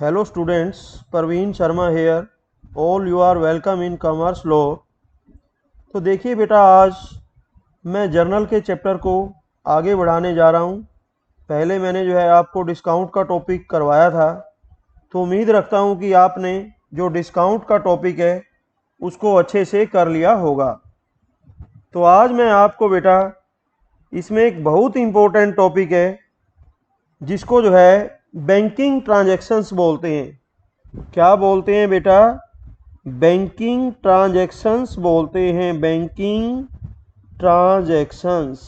Hello students, Parveen Sharma here. All you are welcome in commerce law. तो देखिए बेटा, आज मैं जर्नल के चैप्टर को आगे बढ़ाने जा रहा हूँ। पहले मैंने जो है आपको डिस्काउंट का टॉपिक करवाया था, तो उम्मीद रखता हूँ कि आपने जो डिस्काउंट का टॉपिक है उसको अच्छे से कर लिया होगा। तो आज मैं आपको बेटा इसमें एक बहुत इम्पोर्टेंट टॉपिक है जिसको जो है बैंकिंग ट्रांजैक्शंस बोलते हैं। क्या बोलते हैं बेटा? बैंकिंग ट्रांजैक्शंस बोलते हैं। Banking transactions,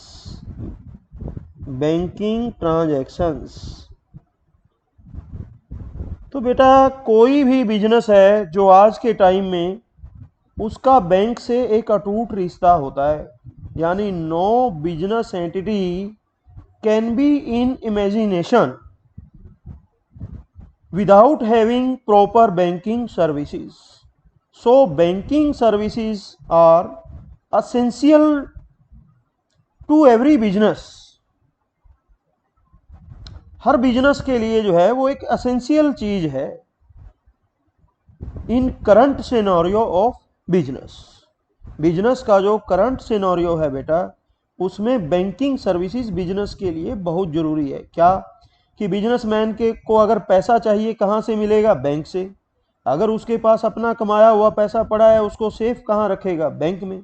banking transactions. तो बेटा, कोई भी बिजनेस है जो आज के टाइम में उसका बैंक से एक अटूट रिश्ता होता है, यानी no business entity can be in imagination without having proper banking services. So banking services are essential to every business. हर बिजनेस के लिए जो है वो एक एसेंशियल चीज है in current scenario of business. Business का जो करंट सिनेरियो है बेटा, उसमें बैंकिंग सर्विसेज बिजनेस के लिए बहुत जरूरी है। क्या कि बिजनेसमैन के को अगर पैसा चाहिए कहाँ से मिलेगा? बैंक से। अगर उसके पास अपना कमाया हुआ पैसा पड़ा है, उसको सेफ कहाँ रखेगा? बैंक में।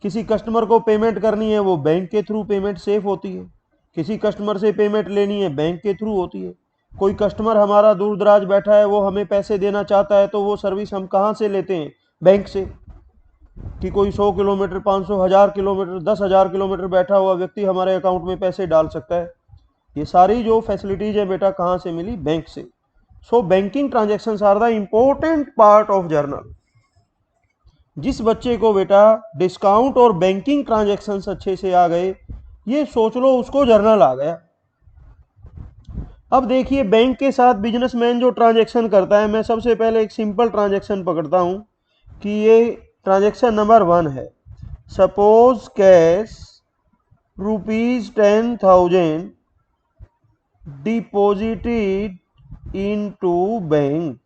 किसी कस्टमर को पेमेंट करनी है, वो बैंक के थ्रू पेमेंट सेफ होती है। किसी कस्टमर से पेमेंट लेनी है, बैंक के थ्रू होती है। कोई कस्टमर हमारा दूर दराज बैठा है, वो हमें पैसे देना चाहता है, तो वो सर्विस हम कहाँ से लेते हैं? बैंक से। कि कोई 100 किलोमीटर, 500, 1000 किलोमीटर, 10,000 किलोमीटर बैठा हुआ व्यक्ति हमारे अकाउंट में पैसे डाल सकता है। ये सारी जो फैसिलिटीज है बेटा, कहाँ से मिली? बैंक से। So banking transactions are the important part of journal. जिस बच्चे को बेटा डिस्काउंट और बैंकिंग ट्रांजैक्शंस अच्छे से आ गए, ये सोच लो उसको जर्नल आ गया। अब देखिए, बैंक के साथ बिजनेसमैन जो ट्रांजैक्शन करता है, मैं सबसे पहले एक सिंपल ट्रांजैक्शन पकड़ता हूं कि ये ट्रांजैक्शन नंबर 1 है। Suppose cash ₹10,000 deposited into bank.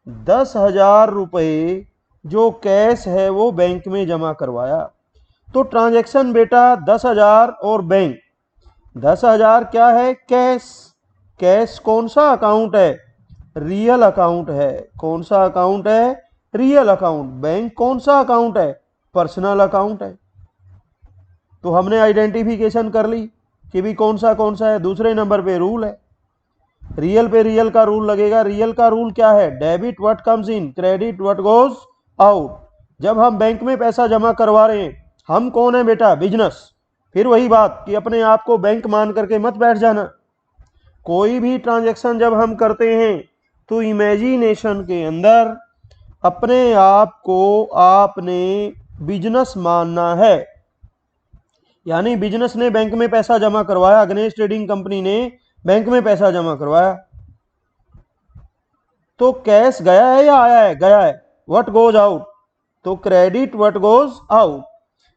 10,000 रुपये जो कैश है वो बैंक में जमा करवाया। तो ट्रांजैक्शन बेटा 10,000 और बैंक। 10,000 क्या है? कैश। कैश कौन सा अकाउंट है? रियल अकाउंट है। कौन सा अकाउंट है? Real account. बैंक कौन सा अकाउंट है? पर्सनल अकाउंट है। तो हमने आइडेंटिफिकेशन कर ली कि भी कौन सा है। दूसरे नंबर पे रूल है, रियल पे रियल का रूल लगेगा। रियल का रूल क्या है? Debit what comes in, credit what goes out. जब हम बैंक में पैसा जमा करवा रहे हैं, हम कौन है बेटा? बिजनेस। फिर वही बात कि अपने आप को बैंक मान करके मत बैठ जाना। कोई भी ट्रांजैक्शन जब हम करते हैं तो इमेजिनेशन के अंदर अपने आप को आपने बिजनेस मानना है। यानी बिजनेस ने बैंक में पैसा जमा करवाया, गणेश ट्रेडिंग कंपनी ने बैंक में पैसा जमा करवाया, तो कैश गया है या आया है? गया है। व्हाट गोज आउट, तो credit what goes out.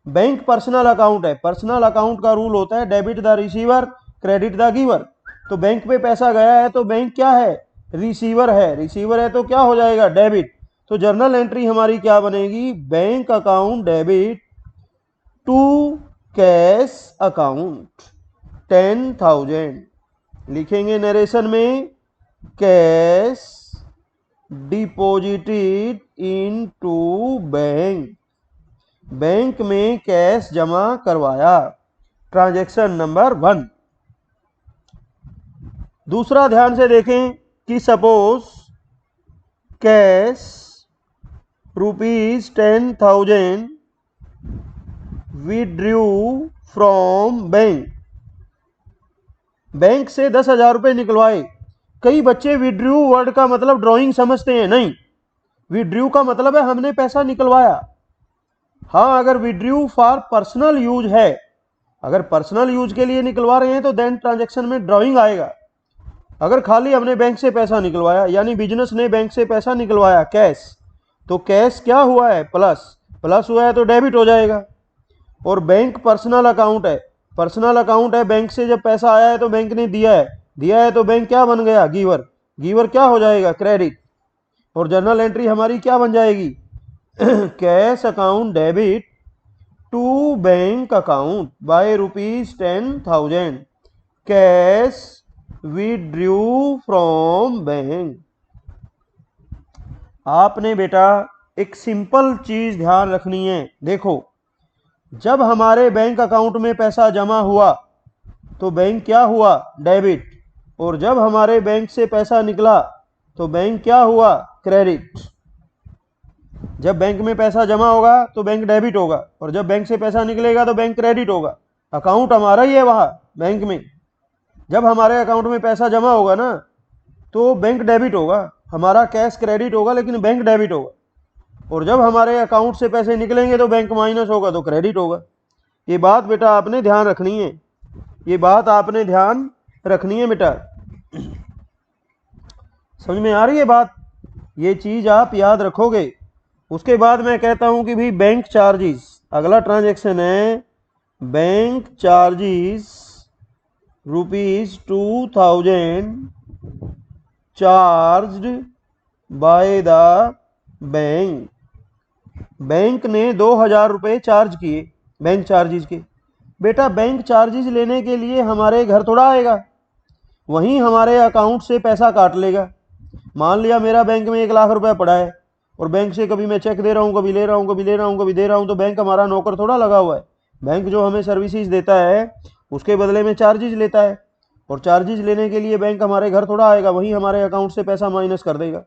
Bank personal account है। पर्सनल अकाउंट का रूल होता है debit the receiver, credit the giver. तो बैंक पे पैसा गया है तो बैंक क्या है? रिसीवर है। रिसीवर है तो क्या हो जाएगा? डेबिट। तो जर्नल एंट्री हमारी क्या बनेगी? Bank account debit to cash account 10,000। लिखेंगे नरेशन में, cash deposited into bank. Bank में कैश जमा करवाया। Transaction number 1। दूसरा ध्यान से देखें कि suppose cash ₹10,000 withdrew from bank. Bank से 10,000 रुपए निकलवाए। कई बच्चे विड्रू वर्ड का मतलब ड्राइंग समझते हैं। नहीं, विड्रू का मतलब है हमने पैसा निकलवाया। हाँ, अगर विड्रू फॉर पर्सनल यूज है, अगर पर्सनल यूज के लिए निकलवा रहे हैं तो देन ट्रांजैक्शन में ड्राइंग आएगा। अगर खाली हमने बैंक से पैसा निकलवाया, यानी बिजनेस ने बैंक से पैसा निकलवाया कैश, तो कैश क्या हुआ है? प्लस। प्लस हुआ है तो डेबिट हो जाएगा। और बैंक पर्सनल अकाउंट है। पर्सनल अकाउंट है, बैंक से जब पैसा आया है तो बैंक ने दिया है। दिया है तो बैंक क्या बन गया? गिवर। गिवर क्या हो जाएगा, क्रेडिट। और जर्नल एंट्री हमारी क्या बन जाएगी, cash account debit to bank account by ₹10,000 cash withdrew from bank. आपने बेटा एक सिंपल चीज ध्यान रखनी है। देखो, जब हमारे बैंक अकाउंट में पैसा जमा हुआ तो बैंक क्या हुआ, डेबिट। और जब हमारे बैंक से पैसा निकला तो बैंक क्या हुआ, क्रेडिट। जब बैंक में पैसा जमा होगा तो बैंक डेबिट होगा, और जब बैंक से पैसा निकलेगा तो बैंक क्रेडिट होगा। अकाउंट हमारा ही है वहां बैंक में। जब हमारे अकाउंट में पैसा जमा होगा ना तो बैंक डेबिट होगा, हमारा कैश क्रेडिट होगा लेकिन बैंक डेबिट होगा। और जब हमारे अकाउंट से पैसे निकलेंगे तो बैंक माइनस होगा तो क्रेडिट होगा। ये बात बेटा आपने ध्यान रखनी है, ये बात आपने ध्यान रखनी है बेटा। समझ में आ रही है बात, ये चीज आप याद रखोगे। उसके बाद मैं कहता हूं कि भाई बैंक चार्जेस, अगला ट्रांजैक्शन है bank charges ₹2,000 charged by the bank. Bank ने 2,000 रुपये चार्ज किए बैंक चार्जेस के। बेटा बैंक चार्जेस लेने के लिए हमारे घर थोड़ा आएगा, वहीं हमारे अकाउंट से पैसा काट लेगा। मान लिया मेरा बैंक में 1,00,000 रुपया पड़ा है और बैंक से कभी मैं चेक दे रहा हूँ, कभी ले रहा हूँ, कभी ले रहा हूँ, कभी दे रहा हूँ, तो बैंक हमारा नौकर थोड़ा लगा हुआ है। बैंक जो हमें सर्विसेज देता है उसके बदले में चार्जेस लेता है, और चार्जेस लेने के लिए बैंक हमारे घर थोड़ा आएगा, वहीं हमारे अकाउंट से पैसा माइनस कर देगा।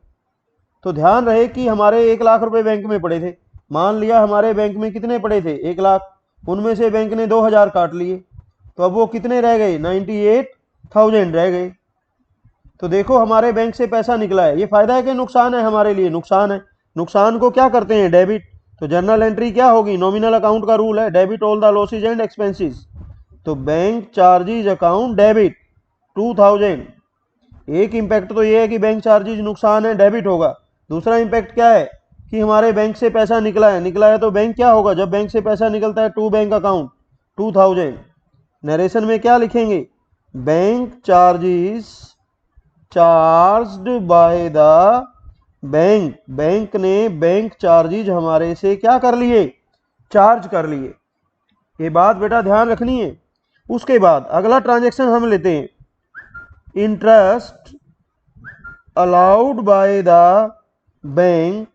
तो ध्यान रहे कि हमारे 1,00,000 रुपये बैंक में पड़े थे। मान लिया हमारे बैंक में कितने पड़े थे, 1,00,000, उनमें से बैंक ने 2,000 काट लिए, तो अब वो कितने रह गए, 98,000 रह गए। तो देखो हमारे बैंक से पैसा निकला है, ये फायदा है कि नुकसान है, हमारे लिए नुकसान है। नुकसान को क्या करते हैं, डेबिट। तो जर्नल एंट्री क्या होगी, नॉमिनल अकाउंट का रूल है, debit all the losses and expenses. तो बैंक चार्जेज अकाउंट डेबिट 2,000। एक इंपैक्ट तो ये है कि बैंक चार्जेज नुकसान है, डेबिट होगा। दूसरा इंपैक्ट क्या है कि हमारे बैंक से पैसा निकला है तो बैंक क्या होगा, जब बैंक से पैसा निकलता है टू बैंक अकाउंट 2,000। नरेशन में क्या लिखेंगे, bank charges charged by the bank. Bank ने बैंक चार्जेज हमारे से क्या कर लिए, चार्ज कर लिए। ये बात बेटा ध्यान रखनी है। उसके बाद अगला ट्रांजैक्शन हम लेते हैं, interest allowed by the bank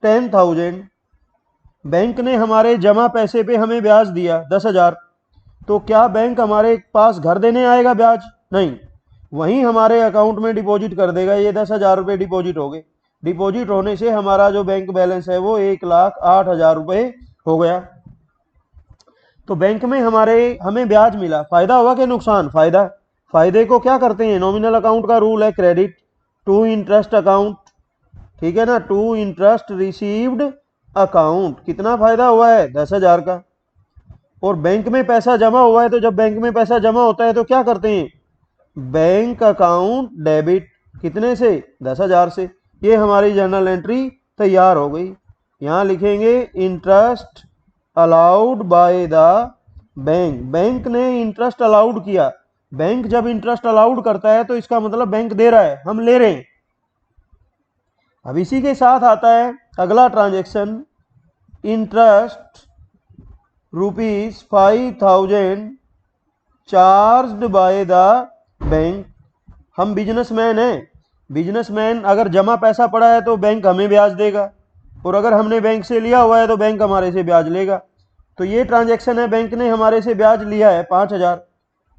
₹10,000। Bank ने हमारे जमा पैसे पे हमें ब्याज दिया 10,000। तो क्या बैंक हमारे पास घर देने आएगा ब्याज, नहीं, वहीं हमारे अकाउंट में डिपॉजिट कर देगा। ये 10,000 रुपये डिपॉजिट हो गए। डिपॉजिट होने से हमारा जो बैंक बैलेंस है वो 1,08,000 रुपये हो गया। तो बैंक में हमें ब्याज मिला, फायदा हुआ कि नुकसान, फायदा। फायदे को क्या करते हैं, नॉमिनल अकाउंट का रूल है, क्रेडिट टू इंटरेस्ट अकाउंट, ठीक है ना, टू इंटरेस्ट रिसीव्ड अकाउंट। कितना फायदा हुआ है, 10,000 का। और बैंक में पैसा जमा हुआ है, तो जब बैंक में पैसा जमा होता है तो क्या करते हैं, बैंक अकाउंट डेबिट, कितने से, 10,000 से। ये हमारी जर्नल एंट्री तैयार हो गई। यहां लिखेंगे interest allowed by the bank. Bank ने इंटरेस्ट अलाउड किया। बैंक जब इंटरेस्ट अलाउड करता है तो इसका मतलब बैंक दे रहा है, हम ले रहे हैं। अब इसी के साथ आता है अगला transaction, interest ₹5,000 charged by the bank. हम बिजनेसमैन हैं, बिजनेसमैन अगर जमा पैसा पड़ा है तो बैंक हमें ब्याज देगा, और अगर हमने बैंक से लिया हुआ है तो बैंक हमारे से ब्याज लेगा। तो ये ट्रांजैक्शन है, बैंक ने हमारे से ब्याज लिया है 5,000।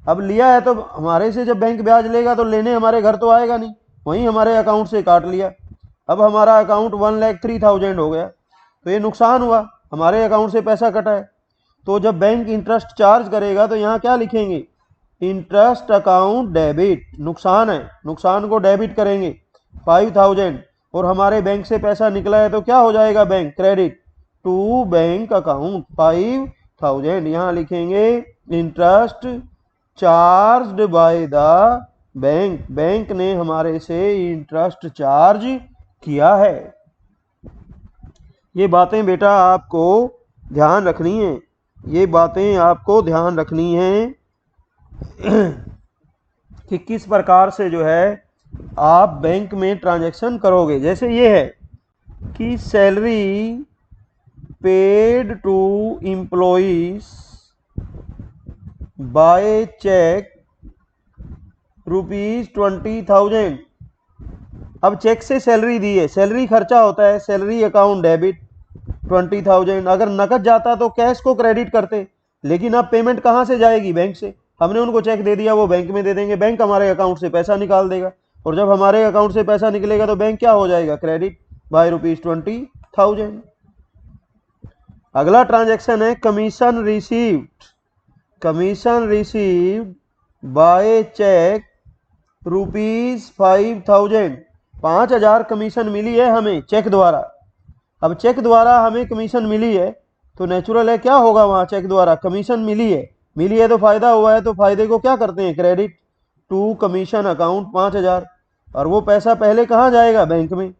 अब लिया है तो हमारे से जब बैंक ब्याज लेगा तो लेने हमारे घर तो आएगा नहीं, वहीं हमारे अकाउंट से काट लिया। अब हमारा अकाउंट 1,03,000 हो गया, तो ये नुकसान हुआ, हमारे अकाउंट से पैसा कटा है। तो जब बैंक इंटरेस्ट चार्ज करेगा तो यहाँ क्या लिखेंगे, इंटरेस्ट अकाउंट डेबिट, नुकसान है, नुकसान को डेबिट करेंगे 5,000, और हमारे बैंक से पैसा निकला है तो क्या हो जाएगा, bank credit to bank account 5,000। यहाँ लिखेंगे interest charged by the bank, bank ने हमारे से इंटरेस्ट चार्ज किया है। ये बातें बेटा आपको ध्यान रखनी है, ये बातें आपको ध्यान रखनी है। कि किस प्रकार से जो है आप बैंक में ट्रांजैक्शन करोगे। जैसे ये है कि salary paid to employees by cheque ₹20,000। अब चेक से सैलरी दी है, सैलरी खर्चा होता है, सैलरी अकाउंट डेबिट 20,000। अगर नकद जाता तो कैश को क्रेडिट करते, लेकिन अब पेमेंट कहाँ से जाएगी? बैंक से। हमने उनको चेक दे दिया, वो बैंक में दे देंगे, बैंक हमारे अकाउंट से पैसा निकाल देगा, और जब हमारे अकाउंट से पैसा निकलेगा तो बैंक क्या हो जाएगा? Credit by ₹20,000। अगला ट्रांजैक्शन है commission received. Commission received by cheque ₹5,000। 5,000 commission मिली है हमें चेक द्वारा। अब चेक द्वारा हमें कमीशन मिली है तो नेचुरल है क्या होगा? वहां चेक द्वारा कमीशन मिली है तो फायदा हुआ है, तो फायदे को क्या करते हैं? Credit to commission account 5,000। और वो पैसा पहले कहाँ जाएगा? बैंक में।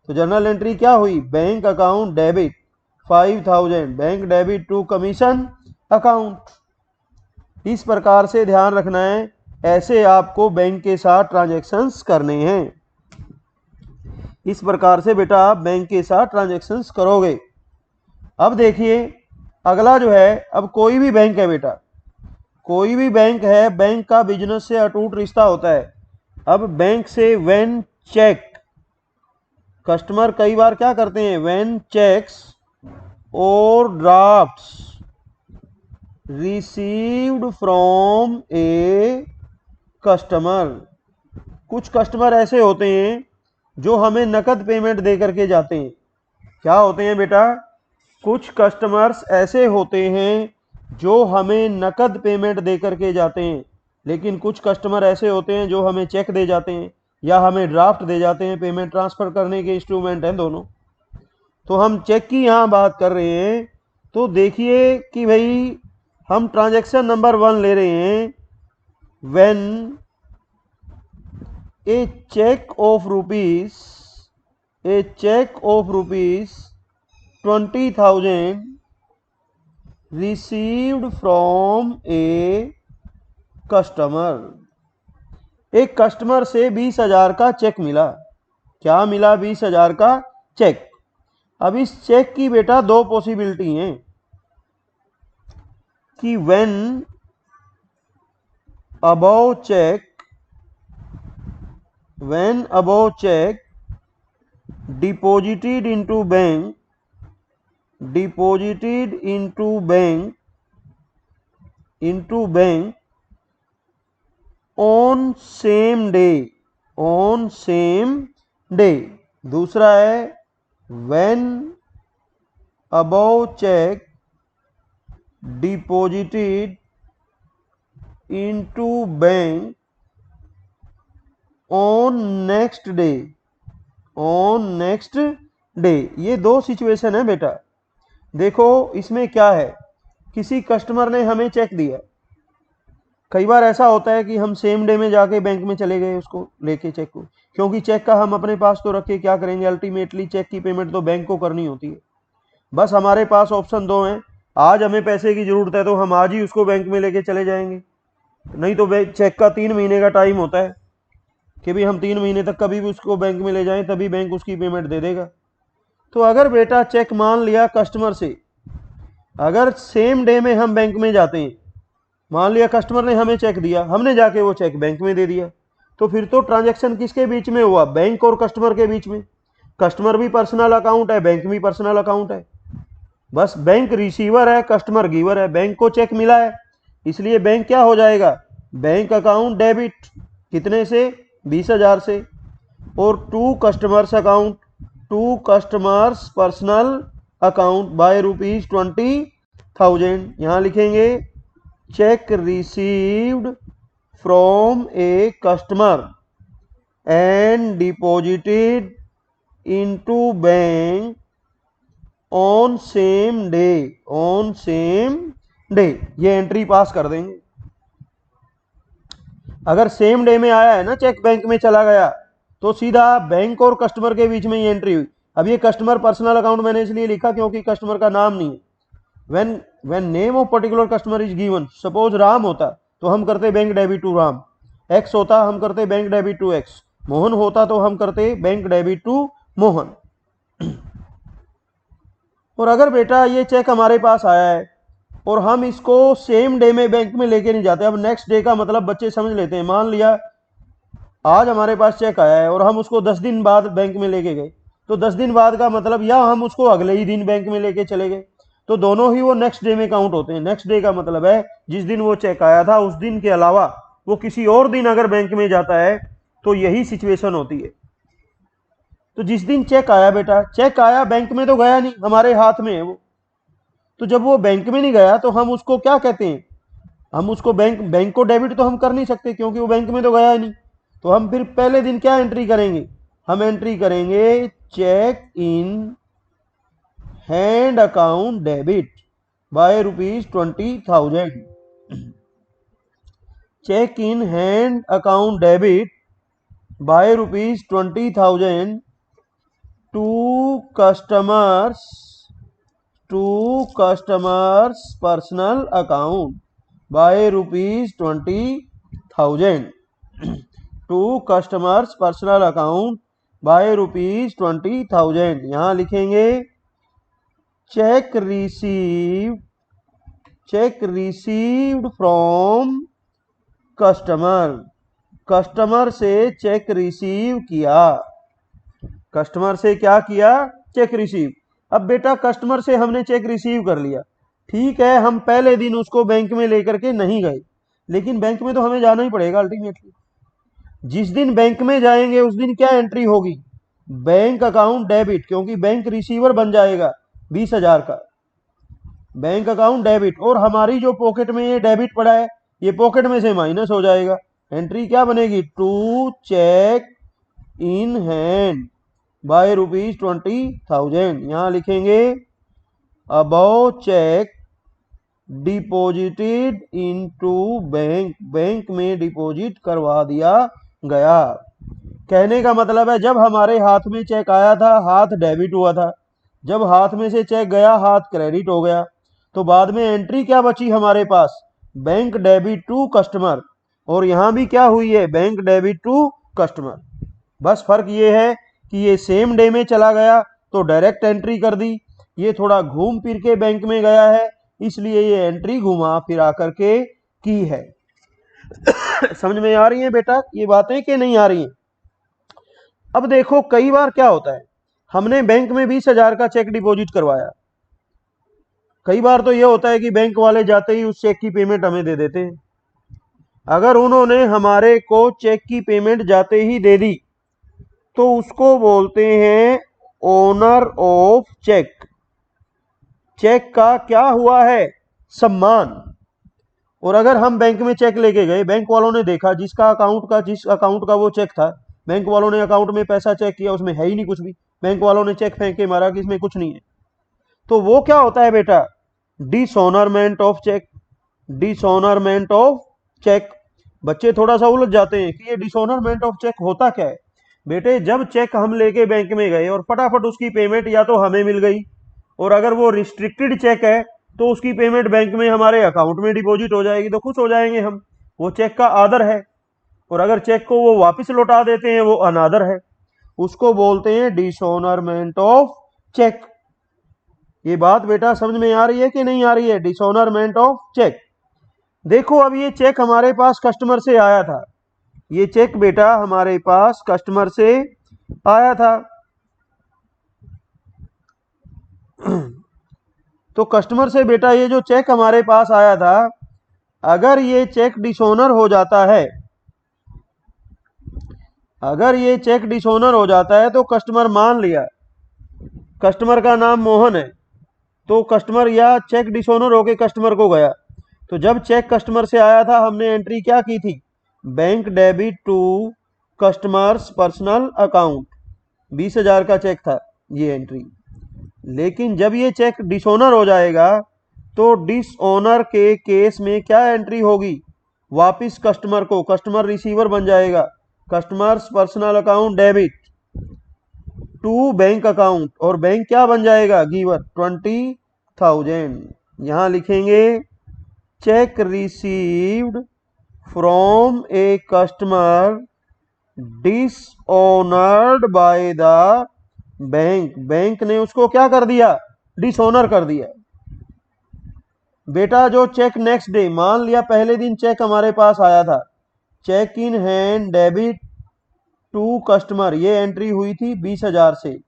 तो जर्नल एंट्री क्या हुई? Bank account debit 5,000, bank debit to commission account. इस प्रकार से ध्यान रखना है, ऐसे आपको बैंक के साथ ट्रांजैक्शंस करने हैं। इस प्रकार से बेटा आप बैंक के साथ ट्रांजैक्शंस करोगे। अब देखिए अगला जो है, अब कोई भी बैंक है बेटा, कोई भी बैंक है, बैंक का बिजनेस से अटूट रिश्ता होता है। अब बैंक से व्हेन चेक, कस्टमर कई बार क्या करते हैं? व्हेन चेक्स और drafts received from a customer. कुछ कस्टमर ऐसे होते हैं जो हमें नकद पेमेंट दे करके जाते हैं। क्या होते हैं बेटा? कुछ कस्टमर्स ऐसे होते हैं जो हमें नकद पेमेंट दे करके जाते हैं, लेकिन कुछ कस्टमर ऐसे होते हैं जो हमें चेक दे जाते हैं या हमें ड्राफ्ट दे जाते हैं। पेमेंट ट्रांसफर करने के इंस्ट्रूमेंट हैं दोनों। तो हम चेक की यहाँ बात कर रहे हैं, तो देखिए कि भाई हम ट्रांजैक्शन नंबर 1 ले रहे हैं। When a check of rupees 20,000 received from a customer। एक कस्टमर से 20,000 का चेक मिला। क्या मिला? 20,000 का चेक। अब इस चेक की बेटा दो पॉसिबिलिटी हैं कि when above cheque deposited into bank on same day। दूसरा है when above check deposited into bank on next day। ये दो सिचुएशन है बेटा। देखो इसमें क्या है, किसी कस्टमर ने हमें चेक दिया। कई बार ऐसा होता है कि हम सेम डे में जाके बैंक में चले गए उसको लेके चेक को, क्योंकि चेक का हम अपने पास तो रख के क्या करेंगे? अल्टीमेटली चेक की पेमेंट तो बैंक को करनी होती है। बस हमारे पास ऑप्शन दो हैं, आज हमें पैसे की जरूरत है तो हम आज ही उसको बैंक में लेके चले जाएंगे, नहीं तो चेक का 3 महीने का टाइम होता है कि भाई हम 3 महीने तक कभी भी उसको बैंक में ले जाएं तभी बैंक उसकी पेमेंट दे देगा। तो अगर बेटा चेक मान लिया कस्टमर से, अगर सेम डे में हम बैंक में जाते हैं, मान लिया कस्टमर ने हमें चेक दिया, हमने जाके वो चेक बैंक में दे दिया, तो फिर तो ट्रांजैक्शन किसके बीच में हुआ? बैंक और कस्टमर के बीच में। कस्टमर भी पर्सनल अकाउंट है, बैंक भी पर्सनल अकाउंट है। बस बैंक रिसीवर है, कस्टमर गिवर है। बैंक को चेक मिला है, इसलिए बैंक क्या हो जाएगा? बैंक अकाउंट डेबिट कितने से? 20,000 से। और to customers account, to customers personal account by ₹20,000। यहां लिखेंगे cheque received from a customer and deposited into bank on same day. ये एंट्री पास कर देंगे। अगर सेम डे में आया है ना चेक, बैंक में चला गया, तो सीधा बैंक और कस्टमर के बीच में ये एंट्री हुई। अब ये कस्टमर पर्सनल अकाउंट मैंने इसलिए लिखा क्योंकि कस्टमर का नाम नहीं है। when name of particular customer is given, suppose Ram होता तो हम करते bank debit to Ram, X होता हम करते bank debit to X, Mohan होता तो हम करते बैंक डेबिट टू मोहन। और अगर बेटा ये चेक हमारे पास आया है और हम इसको सेम डे में बैंक में लेके नहीं जाते, अब नेक्स्ट डे का मतलब बच्चे समझ लेते हैं, मान लिया आज हमारे पास चेक आया है और हम उसको 10 दिन बाद बैंक में लेके गए, तो 10 दिन बाद का मतलब या हम उसको अगले ही दिन बैंक में लेके चले गए, तो दोनों ही वो नेक्स्ट डे में काउंट होते हैं। नेक्स्ट डे का मतलब है जिस दिन वो चेक आया था उस दिन के अलावा वो किसी और दिन अगर बैंक में जाता है तो यही सिचुएशन होती है। तो जिस दिन चेक आया बेटा, चेक आया बैंक में तो गया नहीं, हमारे हाथ में है वो, तो जब वो बैंक में नहीं गया तो हम उसको क्या कहते हैं, हम उसको बैंक को डेबिट तो हम कर नहीं सकते क्योंकि वो बैंक में तो गया ही नहीं। तो हम फिर पहले दिन क्या एंट्री करेंगे, हम एंट्री करेंगे cheque in hand account debit by ₹20,000, cheque in hand account debit by ₹20,000 to customers personal account by ₹20,000 to customers personal account by ₹20,000। यहां लिखेंगे cheque received from customer, customer से चेक रिसीव किया, customer से क्या किया, check receive. अब बेटा customer से हमने चेक रिसीव कर लिया, ठीक है, हम पहले दिन उसको बैंक में लेकर के नहीं गए, लेकिन बैंक में तो हमें जाना ही पड़ेगा अल्टीमेटली। जिस दिन बैंक में जाएंगे उस दिन क्या एंट्री होगी, बैंक अकाउंट डेबिट, क्योंकि बैंक रिसीवर बन जाएगा 20,000 का, बैंक अकाउंट डेबिट, और हमारी जो पॉकेट में ये डेबिट पड़ा है ये पॉकेट में से माइनस हो जाएगा। एंट्री क्या बनेगी, to cheque in hand by ₹20,000। यहां लिखेंगे above cheque deposited into bank, bank में डिपॉजिट करवा दिया गया। कहने का मतलब है जब हमारे हाथ में चेक आया था हाथ डेबिट हुआ था, जब हाथ में से चेक गया हाथ क्रेडिट हो गया, तो बाद में एंट्री क्या बची हमारे पास, बैंक डेबिट टू कस्टमर, और यहां भी क्या हुई है, बैंक डेबिट टू कस्टमर। बस फर्क ये है कि ये सेम डे में चला गया तो डायरेक्ट एंट्री कर दी, ये थोड़ा घूम फिर के बैंक में गया है इसलिए ये एंट्री घुमा फिरा करके की है। समझ में आ रही है बेटा ये बातें कि नहीं आ रही हैं? अब देखो कई बार क्या होता है, हमने बैंक में 20,000 का चेक डिपॉजिट करवाया, कई बार तो ये होता है कि बैंक वाले जाते ही उस चेक की पेमेंट हमें दे देते हैं। अगर उन्होंने हमारे को चेक की पेमेंट जाते ही दे दी तो उसको बोलते हैं ओनर ऑफ चेक। चेक का क्या हुआ है, सम्मान। और अगर हम बैंक में चेक लेके गए, बैंक वालों ने देखा जिस अकाउंट का वो चेक था, बैंक वालों ने अकाउंट में पैसा चेक किया उसमें है ही नहीं कुछ भी, बैंक वालों ने चेक फेंक के मारा कि इसमें कुछ नहीं है, तो वो क्या होता है बेटा, डिसऑनरमेंट ऑफ चेक, डिसऑनरमेंट ऑफ चेक। बच्चे थोड़ा सा उलझ जाते हैं कि ये डिसऑनरमेंट ऑफ चेक होता क्या है। बेटे जब चेक हम लेके बैंक में गए और फटाफट उसकी पेमेंट या तो हमें मिल गई, और अगर वो रिस्ट्रिक्टेड चेक है तो उसकी पेमेंट बैंक में हमारे अकाउंट में डिपॉजिट हो जाएगी, तो खुश हो जाएंगे हम, वो चेक का आदर है। और अगर चेक को वो वापस लौटा देते हैं वो अनादर है, उसको बोलते हैं डिसऑनरमेंट ऑफ चेक। ये बात बेटा समझ में आ रही है कि नहीं आ रही है, डिसऑनरमेंट ऑफ चेक। देखो अब ये चेक हमारे पास कस्टमर से आया था, ये चेक बेटा हमारे पास कस्टमर से आया था, तो कस्टमर से बेटा ये जो चेक हमारे पास आया था, अगर ये चेक डिसऑनर हो जाता है, अगर ये चेक डिसऑनर हो जाता है तो कस्टमर मान लिया कस्टमर का नाम मोहन है, तो कस्टमर या चेक डिसऑनर होके कस्टमर को गया, तो जब चेक कस्टमर से आया था हमने एंट्री क्या की थी, bank debit to customers personal account, 20,000 का चेक था ये एंट्री। लेकिन जब ये चेक डिसऑनर हो जाएगा तो डिसऑनर के केस में क्या एंट्री होगी, वापिस कस्टमर को, कस्टमर रिसीवर बन जाएगा, customers personal account debit to bank account, और बैंक क्या बन जाएगा, गिवर 20,000। यहां लिखेंगे cheque received from a customer dishonoured by the bank, bank ने उसको क्या कर दिया, डिसऑनर कर दिया। बेटा जो चेक नेक्स्ट डे, मान लिया पहले दिन चेक हमारे पास आया था, cheque in hand debit to customer, ये एंट्री हुई थी 20,000 से।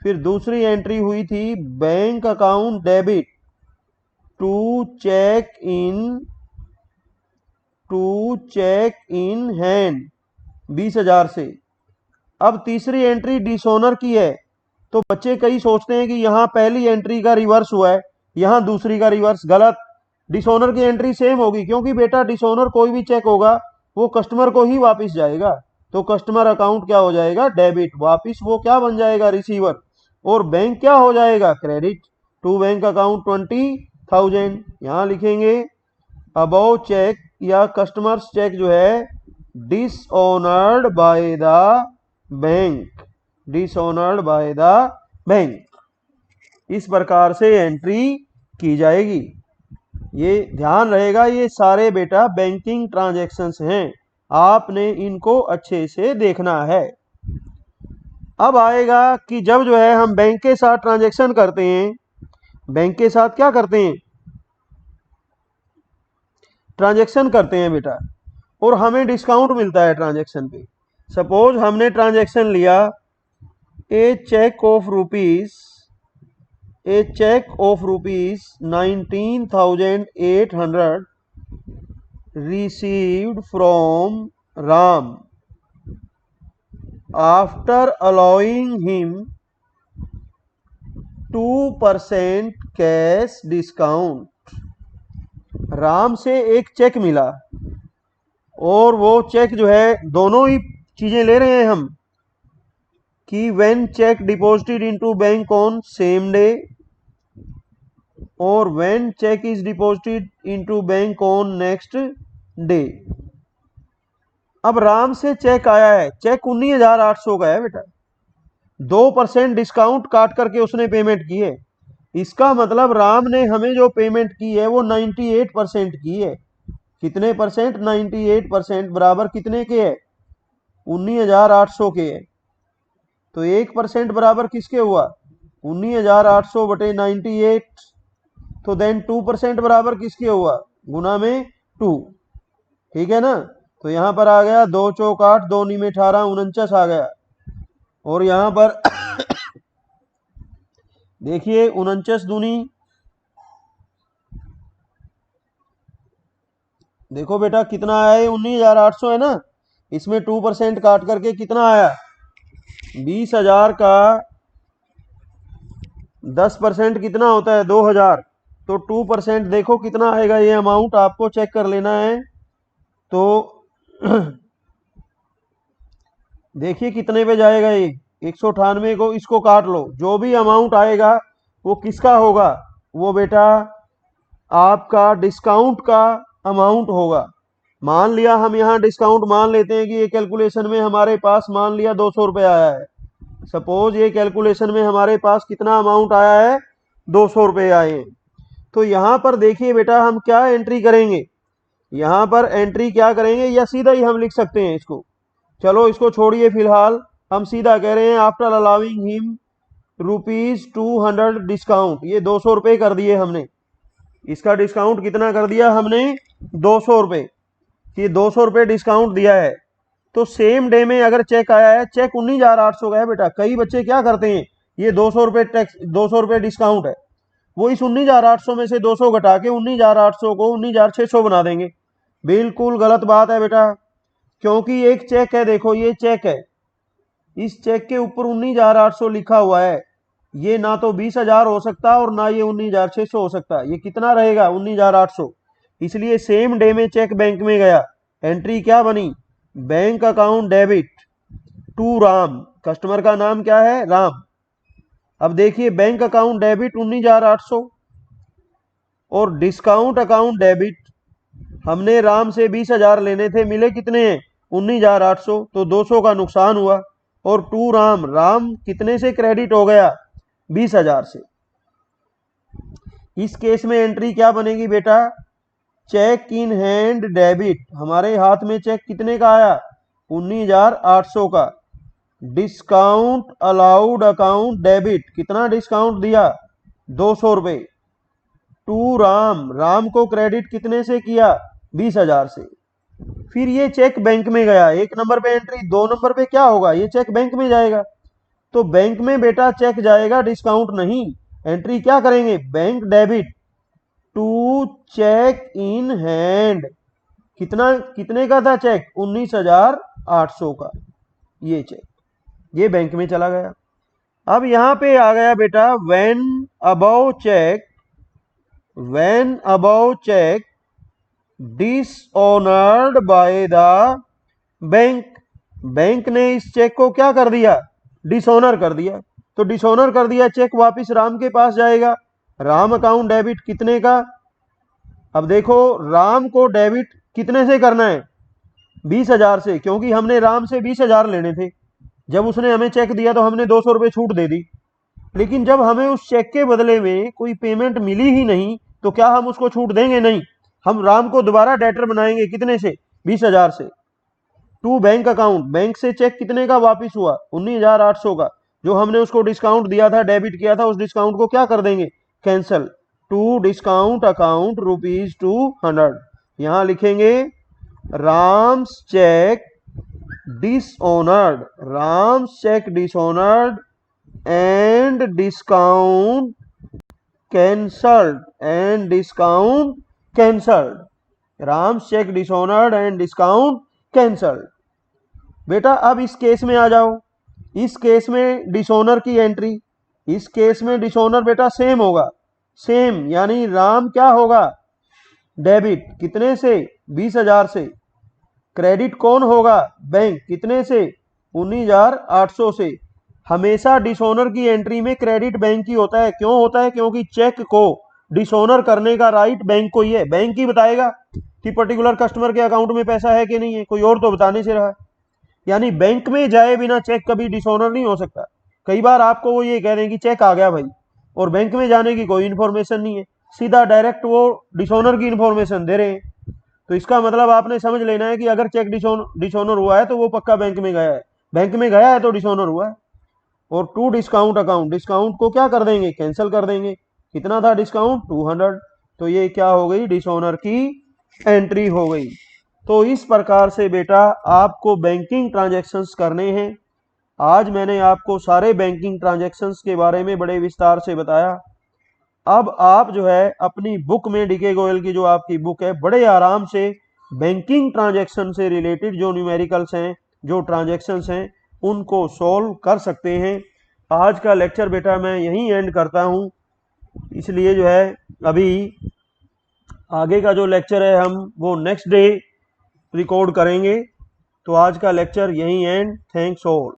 फिर दूसरी एंट्री हुई थी bank account debit to cheque in hand 20,000 से। अब तीसरी एंट्री डिसऑनर की है, तो बच्चे कई सोचते हैं कि यहां पहली एंट्री का रिवर्स हुआ है, यहां दूसरी का रिवर्स, गलत। डिसऑनर की एंट्री सेम होगी, क्योंकि बेटा डिसऑनर कोई भी चेक होगा वो कस्टमर को ही वापस जाएगा, तो कस्टमर अकाउंट क्या हो जाएगा, डेबिट, वापस वो क्या बन जाएगा, रिसीवर, और बैंक क्या हो जाएगा, क्रेडिट टू बैंक अकाउंट 20,000। यहां लिखेंगे अबव चेक या कस्टमर्स चेक जो है dishonoured by the bank, dishonoured by the bank, इस प्रकार से एंट्री की जाएगी। ये ध्यान रहेगा, ये सारे बेटा बैंकिंग ट्रांजैक्शंस हैं, आपने इनको अच्छे से देखना है। अब आएगा कि जब जो है हम बैंक के साथ ट्रांजैक्शन करते हैं, बैंक के साथ क्या करते हैं, ट्रांजैक्शन करते हैं बेटा, और हमें डिस्काउंट मिलता है ट्रांजैक्शन पे। सपोज हमने ट्रांजैक्शन लिया a cheque of rupees 19,800 received from Ram after allowing him 2% cash discount. Ram से एक चेक मिला और वो चेक जो है, दोनों ही चीजें ले रहे हैं हम कि when cheque deposited into bank on same day और when cheque is deposited into bank on next day. अब राम से चेक आया है, चेक 19,800 का है बेटा, 2% डिस्काउंट काट करके उसने पेमेंट की है। इसका मतलब राम ने हमें जो पेमेंट की है वो 98% की है। कितने परसेंट, 98%, बराबर कितने के है, 19,800 के है। तो 1% बराबर किसके हुआ, 19,800 बटे 98, तो देन 2% बराबर किसके हुआ, गुना में 2, ठीक है ना। तो यहां पर आ गया 2 चौक 8, 2 नी में 18, 49 आ गया। और यहां पर देखिए 49 दूनी, देखो बेटा कितना आया है, 19,800 है ना, इसमें 2% काट करके कितना आया, 20,000 का 10% कितना होता है, 2,000, तो 2% देखो कितना आएगा, ये अमाउंट आपको चेक कर लेना है। तो देखिए कितने पे जाएगा ये, 198 को इसको काट लो, जो भी अमाउंट आएगा वो किसका होगा, वो बेटा आपका डिस्काउंट का अमाउंट होगा। मान लिया हम यहाँ डिस्काउंट मान लेते हैं कि ये कैलकुलेशन में हमारे पास मान लिया 200 रुपये आया है। सपोज ये कैलकुलेशन में हमारे पास कितना अमाउंट आया है, 200 रुपये आए हैं। तो यहाँ पर देखिए बेटा हम क्या एंट्री करेंगे, यहाँ पर एंट्री क्या करेंगे, या सीधा ही हम लिख सकते हैं इसको, चलो इसको छोड़िए फिलहाल, हम सीधा कह रहे हैं आफ्टर अलाउिंग हिम ₹200 डिस्काउंट, ये 200 रुपये कर दिए हमने, इसका डिस्काउंट कितना कर दिया हमने, 200 रुपये, ये 200 रुपये डिस्काउंट दिया है। तो सेम डे में अगर चेक आया है, चेक 19,800 का है बेटा, कई बच्चे क्या करते हैं, ये 200 रुपये टैक्स, 200 रुपये डिस्काउंट है, वो इस 19,800 में से 200 घटा के 19,800 को 19,600 बना देंगे। बिल्कुल गलत बात है बेटा, क्योंकि एक चेक है, देखो ये चेक है, इस चेक के ऊपर 19,800 लिखा हुआ है, ये ना तो 20,000 हो सकता और ना ये 19,600 हो सकता, ये कितना रहेगा, 19,800। इसलिए सेम डे में चेक बैंक में गया, एंट्री क्या बनी, bank account debit to Ram, customer का नाम क्या है, राम। अब देखिए बैंक अकाउंट डेबिट 19,800 और डिस्काउंट अकाउंट डेबिट, हमने राम से 20,000 लेने थे, मिले कितने हैं, 19,800, तो 200 का नुकसान हुआ। और टू राम, राम कितने से क्रेडिट हो गया, 20,000 से। इस केस में एंट्री क्या बनेगी बेटा, चेक इन हैंड डेबिट, हमारे हाथ में चेक कितने का आया? 19,800 का। डिस्काउंट अलाउड अकाउंट डेबिट, कितना डिस्काउंट दिया? 200 रुपए। टू राम, राम को क्रेडिट कितने से किया? 20,000 से। फिर ये चेक बैंक में गया, 1 नंबर पे एंट्री, 2 नंबर पे क्या होगा? ये चेक बैंक में जाएगा। तो बैंक में बेटा चेक जाएगा, डिस्काउंट नहीं। एंट्री क्या करेंगे? Bank debit to cheque in hand. कितने का था चेक? 19,800 का। ये चेक ये बैंक में चला गया। अब यहां पे आ गया बेटा when above cheque dishonoured by the bank, bank ने इस चेक को क्या कर दिया? डिसऑनर कर दिया। तो डिसऑनर कर दिया, चेक वापस राम के पास जाएगा। राम अकाउंट डेबिट कितने का? अब देखो राम को डेबिट कितने से करना है? 20,000 से, क्योंकि हमने राम से 20,000 लेने थे। जब उसने हमें चेक दिया तो हमने 200 रुपये छूट दे दी। लेकिन जब हमें उस चेक के बदले में कोई पेमेंट मिली ही नहीं तो क्या हम उसको छूट देंगे? नहीं। हम राम को दोबारा डेटर बनाएंगे, कितने से? 20,000 से। टू बैंक अकाउंट, बैंक से चेक कितने का वापिस हुआ? 19,800 का। जो हमने उसको डिस्काउंट दिया था, डेबिट किया था, उस डिस्काउंट को क्या कर देंगे? कैंसल। To discount account ₹200। यहां लिखेंगे Ram's cheque dishonoured, Ram's cheque dishonoured and discount cancelled, Ram's cheque dishonoured and discount cancelled. बेटा अब इस केस में आ जाओ। इस केस में डिसऑनर की एंट्री, इस केस में डिसऑनर बेटा सेम होगा, सेम, यानी राम क्या होगा? डेबिट, कितने से? 20,000 से। क्रेडिट कौन होगा? बैंक, कितने से? 19,800 से। हमेशा डिसऑनर की एंट्री में क्रेडिट बैंक ही होता है। क्यों होता है? क्योंकि चेक को डिसऑनर करने का राइट बैंक को ही है। बैंक ही बताएगा कि पर्टिकुलर कस्टमर के अकाउंट में पैसा है कि नहीं है, कोई और तो बताने से रहा। यानी बैंक में जाए बिना चेक कभी डिसऑनर नहीं हो सकता। कई बार आपको वो ये कह रहे हैं कि चेक आ गया भाई, और बैंक में जाने की कोई इंफॉर्मेशन नहीं है, सीधा डायरेक्ट वो डिसऑनर की इंफॉर्मेशन दे रहे हैं। तो इसका मतलब आपने समझ लेना है कि अगर चेक डिसऑनर हुआ है तो वो पक्का बैंक में गया है, बैंक में गया है तो डिसऑनर हुआ है। और टू डिस्काउंट अकाउंट, डिस्काउंट को क्या कर देंगे? कैंसिल कर देंगे। कितना था डिस्काउंट? 200। तो ये क्या हो गई? डिसऑनर की एंट्री हो गई। तो इस प्रकार से बेटा आपको बैंकिंग ट्रांजैक्शंस करने हैं। आज मैंने आपको सारे बैंकिंग ट्रांजैक्शंस के बारे में बड़े विस्तार से बताया। अब आप जो है अपनी बुक में, डीके गोयल की जो आपकी बुक है, बड़े आराम से बैंकिंग ट्रांजैक्शन से रिलेटेड जो न्यूमेरिकल्स हैं, जो ट्रांजैक्शंस हैं, उनको सॉल्व कर सकते हैं। आज का लेक्चर बेटा मैं यहीं एंड करता हूं। इसलिए जो है अभी आगे का जो लेक्चर है हम वो नेक्स्ट डे रिकॉर्ड करेंगे। तो आज का लेक्चर यहीं एंड। Thanks all.